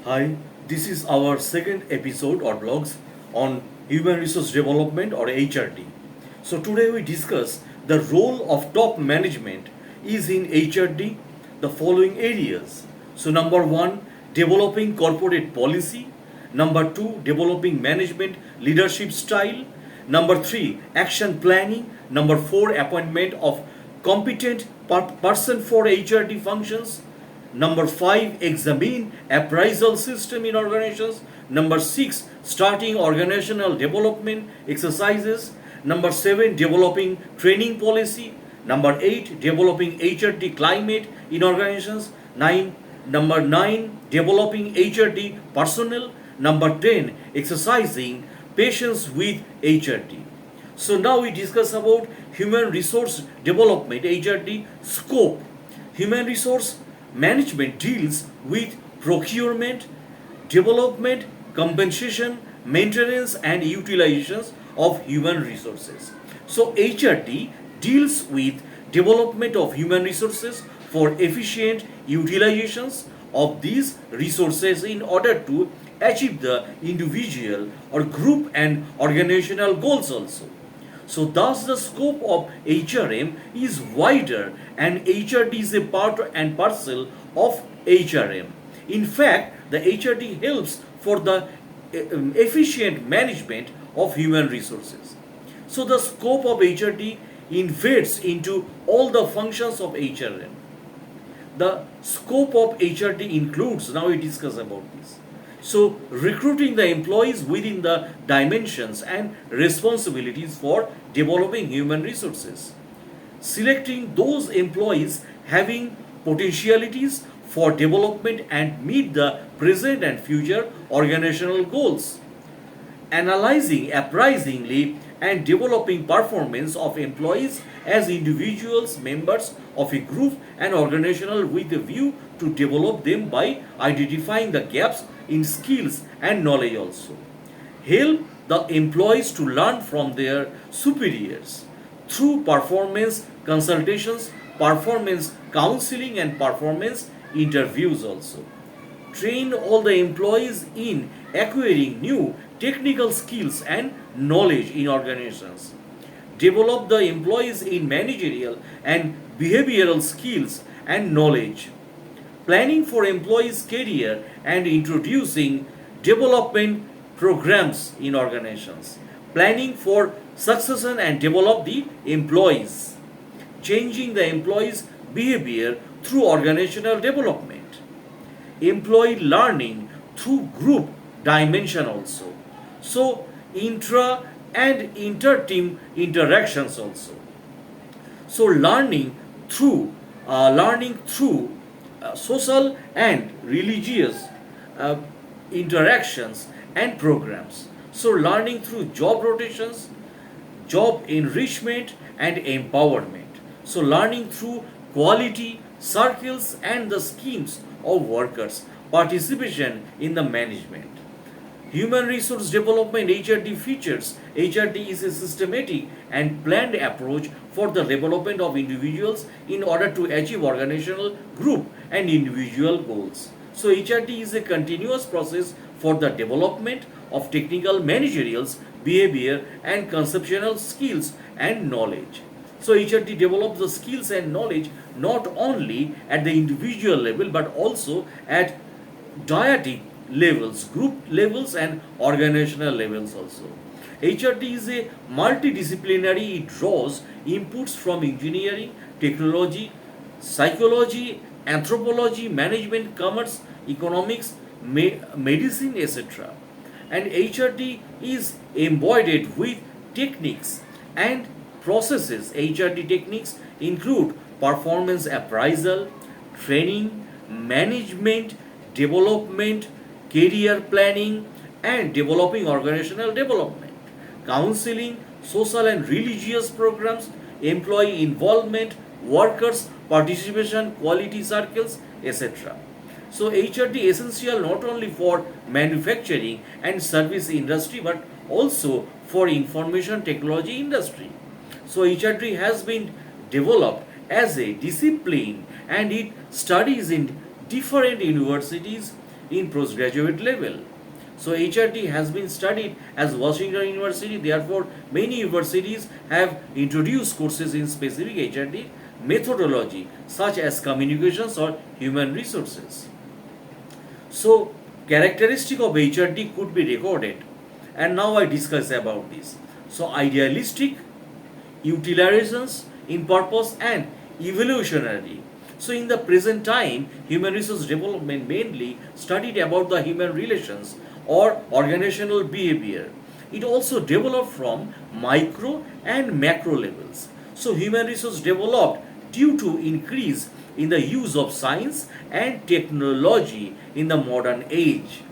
Hi, this is our second episode or blogs on human resource development or HRD. So today we discuss the role of top management is in HRD the following areas. So number 1, developing corporate policy. Number 2, developing management leadership style. Number 3, action planning. Number 4, appointment of competent person for HRD functions. Number 5, examine appraisal system in organizations. Number 6, starting organizational development exercises. Number 7, developing training policy. Number 8, developing HRD climate in organizations. Number 9, developing HRD personnel. Number 10, exercising patience with HRD. So now we discuss about human resource development, HRD scope. Human resource management deals with procurement, development, compensation, maintenance, and utilizations of human resources. So HRD deals with development of human resources for efficient utilizations of these resources in order to achieve the individual or group and organizational goals also. So thus the scope of HRM is wider and HRD is a part and parcel of HRM. In fact, the HRD helps for the efficient management of human resources. So the scope of HRD invades into all the functions of HRM. The scope of HRD includes, now we discuss about this. So, recruiting the employees within the dimensions and responsibilities for developing human resources. Selecting those employees having potentialities for development and meet the present and future organizational goals. Analyzing appraisingly and developing performance of employees as individuals, members of a group and organizational with a view to develop them by identifying the gaps in skills and knowledge also. Help the employees to learn from their superiors through performance consultations, performance counseling and performance interviews also. Train all the employees in acquiring new technical skills and knowledge in organizations. Develop the employees in managerial and behavioral skills and knowledge. Planning for employees' career and introducing development programs in organizations. Planning for succession and develop the employees. Changing the employees' behavior through organizational development. Employee learning through group dimension also. So intra and inter-team interactions also. So learning through social and religious interactions and programs. So learning through job rotations, job enrichment and empowerment. So learning through quality circles and the schemes of workers, participation in the management. Human resource development HRD features. HRD is a systematic and planned approach for the development of individuals in order to achieve organizational, group, and individual goals. So HRD is a continuous process for the development of technical, managerial, behavior, and conceptual skills and knowledge. So HRD develops the skills and knowledge not only at the individual level but also at dyadic levels, group levels, and organizational levels also. HRD is a multidisciplinary, it draws inputs from engineering, technology, psychology, anthropology, management, commerce, economics, medicine, etc. And HRD is embodied with techniques and processes. HRD techniques include performance appraisal, training, management, development, career planning, and developing organizational development, counseling, social and religious programs, employee involvement, workers' participation, quality circles, etc. So HRD essential not only for manufacturing and service industry but also for information technology industry. So HRD has been developed as a discipline and it studies in different universities, in postgraduate level. So HRD has been studied as Washington University. Therefore, many universities have introduced courses in specific HRD methodology such as communications or human resources. So characteristic of HRD could be recorded, and now I discuss about this. So idealistic, utilitarians in purpose, and evolutionary. So in the present time, human resource development mainly studied about the human relations or organizational behavior. It also developed from micro and macro levels. So human resource developed due to increase in the use of science and technology in the modern age.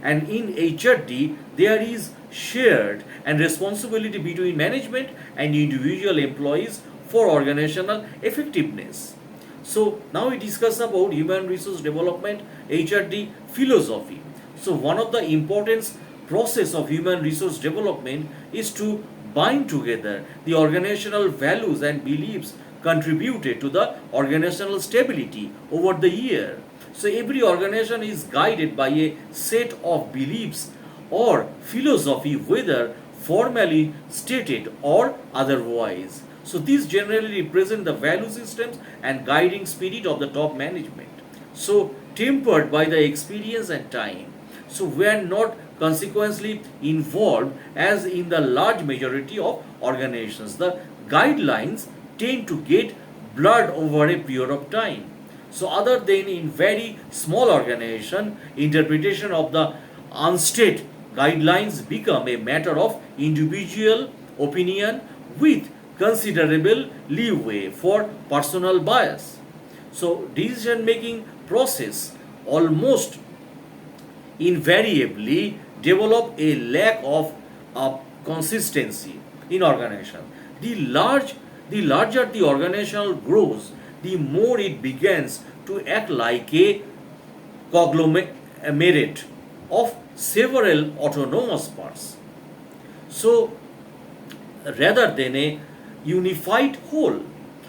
And in HRD, there is shared and responsibility between management and individual employees for organizational effectiveness. So now we discuss about human resource development HRD philosophy. So one of the important process of human resource development is to bind together the organizational values and beliefs contributed to the organizational stability over the year. So every organization is guided by a set of beliefs or philosophy, whether formally stated or otherwise. So these generally represent the value systems and guiding spirit of the top management. So tempered by the experience and time. So we are not consequently involved as in the large majority of organizations. The guidelines tend to get blurred over a period of time. So other than in very small organization, interpretation of the unstated guidelines become a matter of individual opinion with considerable leeway for personal bias. So decision making process almost invariably develop a lack of consistency in organization. The larger the organization grows, the more it begins to act like a conglomerate of several autonomous parts. So rather than a unified whole.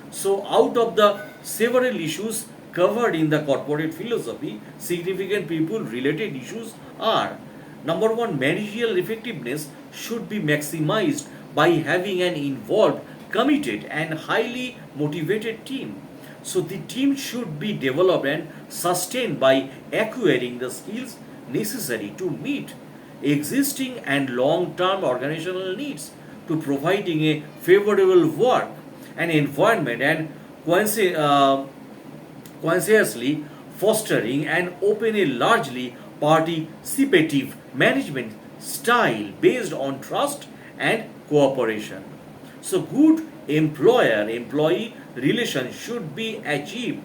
So out of the several issues covered in the corporate philosophy, significant people related issues are: number one, managerial effectiveness should be maximized by having an involved, committed, and highly motivated team. So the team should be developed and sustained by acquiring the skills necessary to meet existing and long-term organizational needs, to providing a favorable work and environment, and consciously fostering and open a largely participative management style based on trust and cooperation. So good employer employee relations should be achieved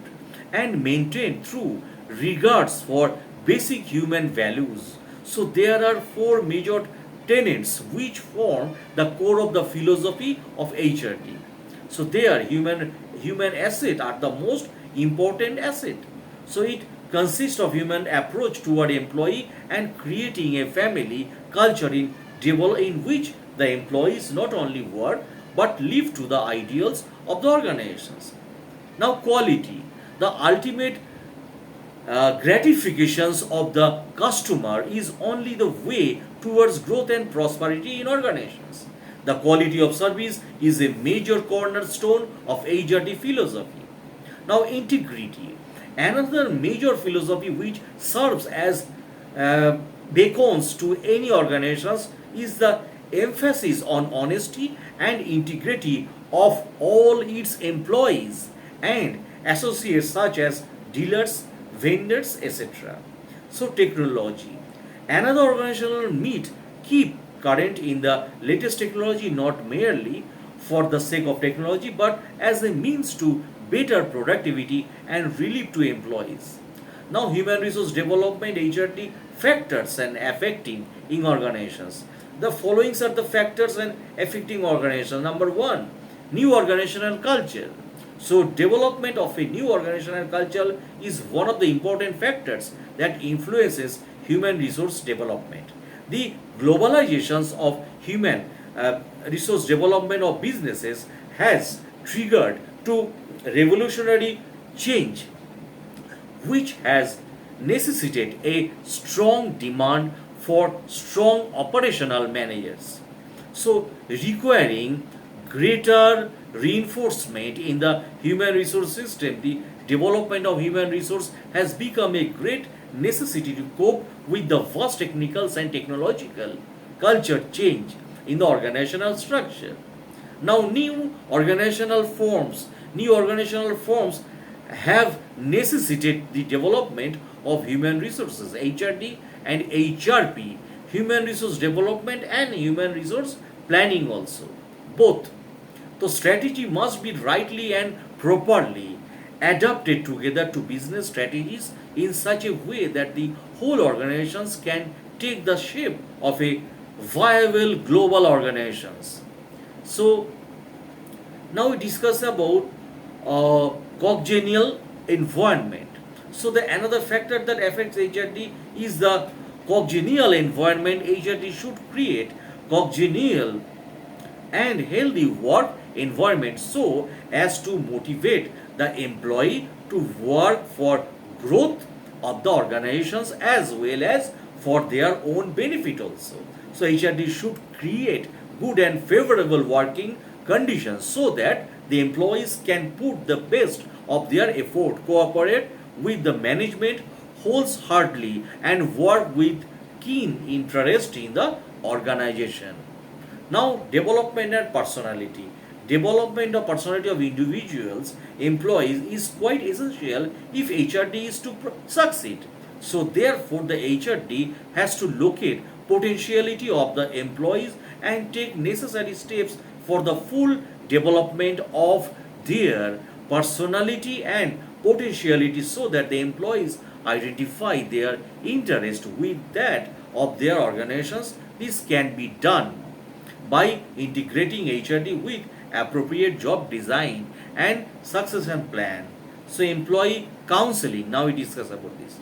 and maintained through regards for basic human values. So there are four major tenets which form the core of the philosophy of HRD. So there human asset are the most important asset. So it consists of human approach toward employee and creating a family culture in which the employees not only work but live to the ideals of the organizations. Now quality, the ultimate gratifications of the customer is only the way towards growth and prosperity in organizations. The quality of service is a major cornerstone of HRD philosophy. Now integrity, another major philosophy which serves as beacons to any organizations, is the emphasis on honesty and integrity of all its employees and associates such as dealers, vendors, etc. So technology, another organizational need keep current in the latest technology, not merely for the sake of technology but as a means to better productivity and relief to employees. Now human resource development HRD factors and affecting in organizations. The following are the factors and affecting organizations. Number one, new organizational culture. So development of a new organizational culture is one of the important factors that influences human resource development. The globalizations of human resource development of businesses has triggered to revolutionary change which has necessitate a strong demand for strong operational managers. So, requiring greater reinforcement in the human resource system, the development of human resource has become a great necessity to cope with the vast technical and technological culture change in the organizational structure. Now, new organizational forms have necessitated the development of human resources, HRD and HRP, human resource development and human resource planning also, both. The strategy must be rightly and properly adapted together to business strategies in such a way that the whole organizations can take the shape of a viable global organizations. So now we discuss about congenial environment. So the another factor that affects HRD is the congenial environment. HRD should create congenial and healthy work environment so as to motivate the employee to work for growth of the organizations as well as for their own benefit also. So HRD should create good and favorable working conditions so that the employees can put the best of their effort, cooperate with the management wholeheartedly and work with keen interest in the organization. Now, development and personality. Development of personality of individuals, employees is quite essential if HRD is to succeed. So, therefore, the HRD has to locate potentiality of the employees and take necessary steps for the full development of their personality and potentiality so that the employees identify their interest with that of their organizations. This can be done by integrating HRD with appropriate job design and succession plan. So employee counseling, now we discuss about this.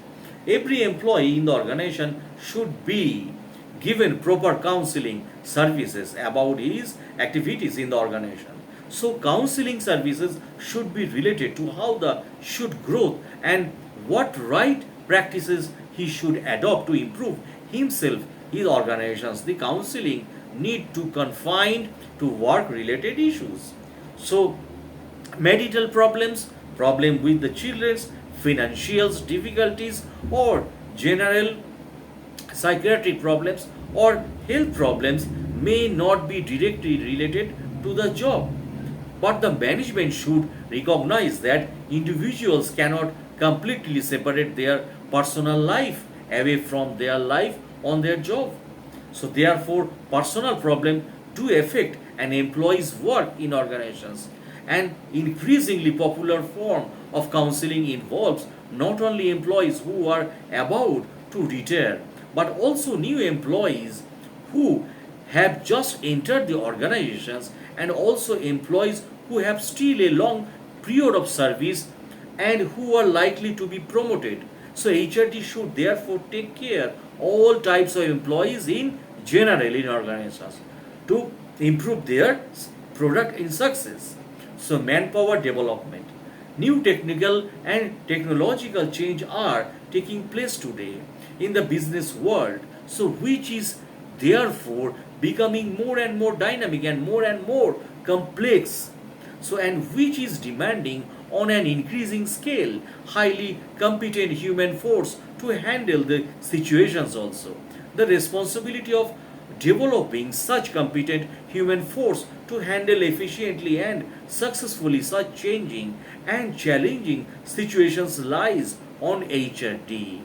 Every employee in the organization should be given proper counseling services about his activities in the organization. So counseling services should be related to how the should growth and what right practices he should adopt to improve himself, his organizations. The counseling need to confine to work related issues. So marital problems, problem with the children's financial difficulties or general psychiatric problems or health problems may not be directly related to the job. But the management should recognize that individuals cannot completely separate their personal life away from their life on their job. So therefore, personal problems do affect an employee's work in organizations. An increasingly popular form of counseling involves not only employees who are about to retire, but also new employees who have just entered the organizations and also employees who have still a long period of service and who are likely to be promoted. So HRD should therefore take care all types of employees in general in organizations to improve their product in success. So manpower development. New technical and technological change are taking place today in the business world, so which is therefore becoming more and more dynamic and more complex, so and which is demanding on an increasing scale highly competent human force to handle the situations also. The responsibility of developing such competent human force to handle efficiently and successfully such changing and challenging situations lies on HRD.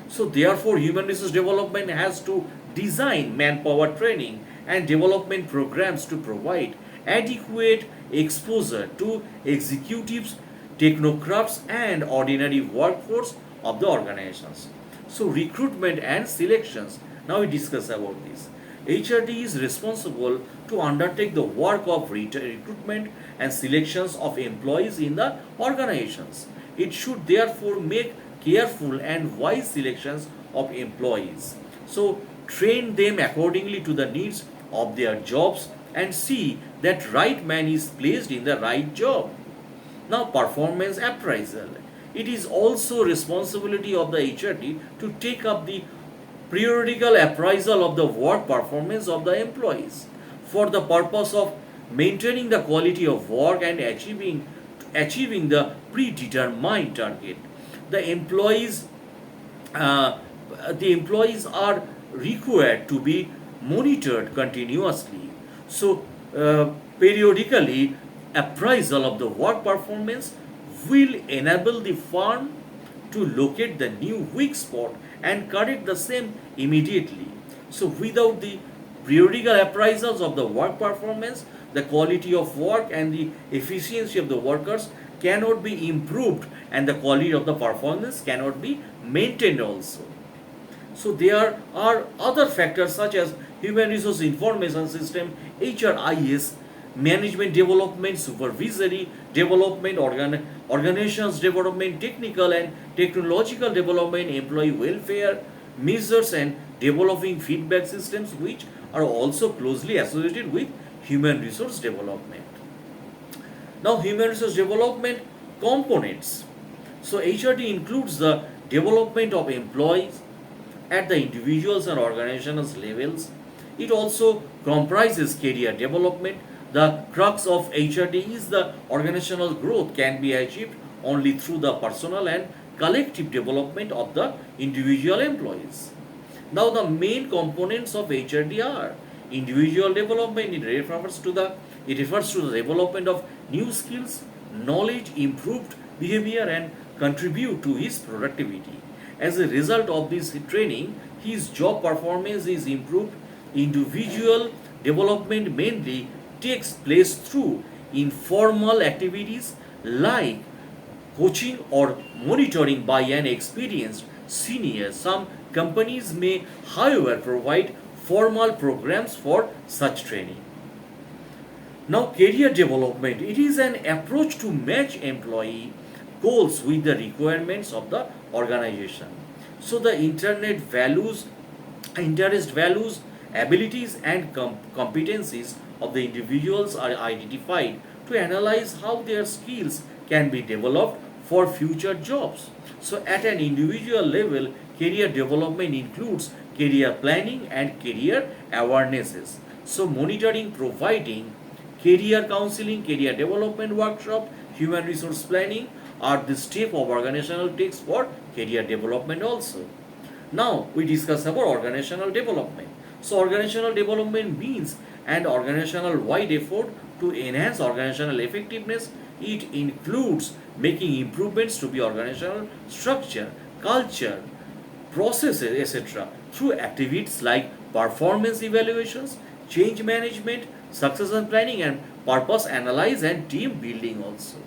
So therefore human resource development has to design manpower training and development programs to provide adequate exposure to executives, technocrats and ordinary workforce of the organizations. So recruitment and selections. Now we discuss about this. HRD is responsible to undertake the work of recruitment and selections of employees in the organizations. It should therefore make careful and wise selections of employees. So train them accordingly to the needs of their jobs and see that right man is placed in the right job. Now performance appraisal. it is also responsibility of the HRD to take up the periodical appraisal of the work performance of the employees for the purpose of maintaining the quality of work and achieving the predetermined target. The employees uh, the employees are required to be monitored continuously. So, periodically, appraisal of the work performance will enable the firm to locate the new weak spot and correct the same immediately. So, without the periodical appraisals of the work performance, the quality of work and the efficiency of the workers cannot be improved, and the quality of the performance cannot be maintained also. So there are other factors such as human resource information system, HRIS, management development, supervisory development, organizations development, technical and technological development, employee welfare measures, and developing feedback systems, which are also closely associated with human resource development. Now, human resource development components. So, HRD includes the development of employees at the individuals and organizational levels. It also comprises career development. The crux of HRD is the organizational growth can be achieved only through the personal and collective development of the individual employees. Now, the main components of HRD are individual development. It refers to the development of new skills, knowledge, improved behavior, and contribute to his productivity. As a result of this training, his job performance is improved. Individual development mainly takes place through informal activities like coaching or monitoring by an experienced senior. Some companies may, however, provide formal programs for such training. Now, career development, it is an approach to match employee goals with the requirements of the organization. So, the interest values, abilities, and competencies of the individuals are identified to analyze how their skills can be developed for future jobs. So, at an individual level, career development includes career planning and career awarenesses. So, monitoring, providing career counseling, career development workshop, human resource planning are the step of organizational takes for career development also. Now we discuss about organizational development. So organizational development means an organizational wide effort to enhance organizational effectiveness. It includes making improvements to the organizational structure, culture, processes, etc. through activities like performance evaluations, change management, succession planning, and purpose analysis and team building also.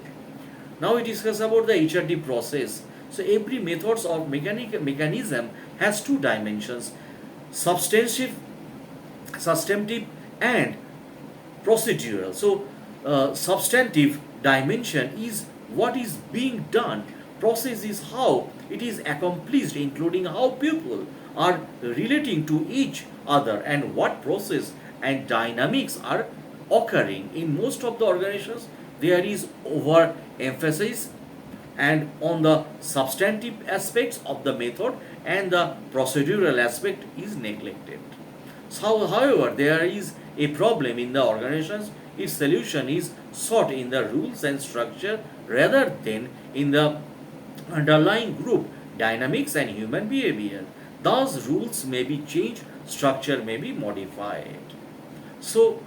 Now we discuss about the HRD process. So every methods or mechanism has two dimensions: substantive, substantive, and procedural. So substantive dimension is what is being done. Process is how it is accomplished, including how people are relating to each other and what process and dynamics are occurring. In most of the organizations, there is over emphasis and on the substantive aspects of the method, and the procedural aspect is neglected. So, however, there is a problem in the organizations, its solution is sought in the rules and structure rather than in the underlying group dynamics and human behavior. Thus, rules may be changed, structure may be modified. So,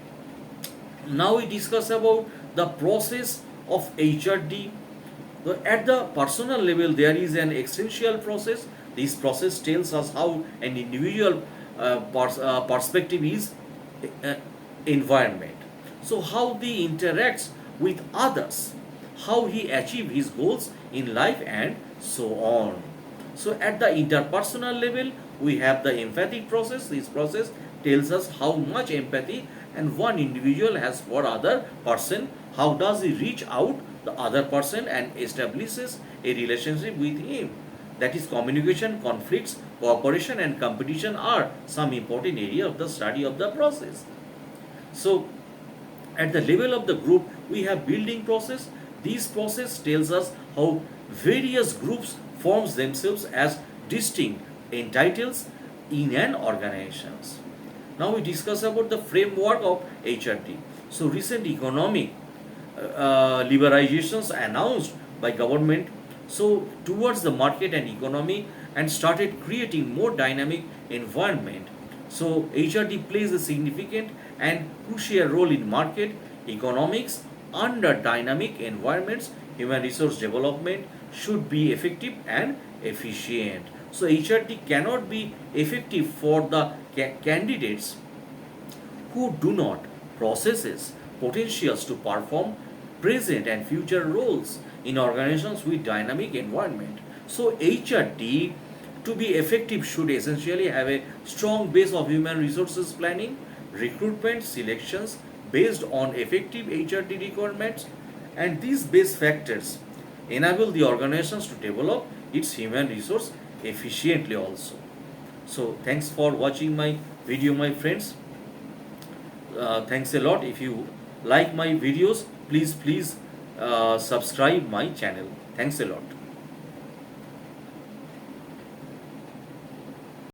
now we discuss about the process of HRD. At the personal level, there is an essential process. This process tells us how an individual perspective is environment. So, how he interacts with others, how he achieves his goals in life, and so on. So, at the interpersonal level, we have the empathic process. This process tells us how much empathy and one individual has for other person. How does he reach out the other person and establishes a relationship with him? That is, communication, conflicts, cooperation, and competition are some important area of the study of the process. So, at the level of the group, we have building process. This process tells us how various groups forms themselves as distinct entities in an organization. Now we discuss about the framework of HRD. So recent economic liberalizations announced by government towards the market and economy and started creating more dynamic environment. So HRD plays a significant and crucial role in market economics. Under dynamic environments, human resource development should be effective and efficient. So HRD cannot be effective for the candidates who do not possesses potentials to perform present and future roles in organizations with dynamic environment. So HRD to be effective should essentially have a strong base of human resources planning, recruitment, selections based on effective HRD requirements, and these base factors enable the organizations to develop its human resource efficiently also. So thanks for watching my video, my friends. Thanks a lot. If you like my videos, please subscribe my channel. Thanks a lot.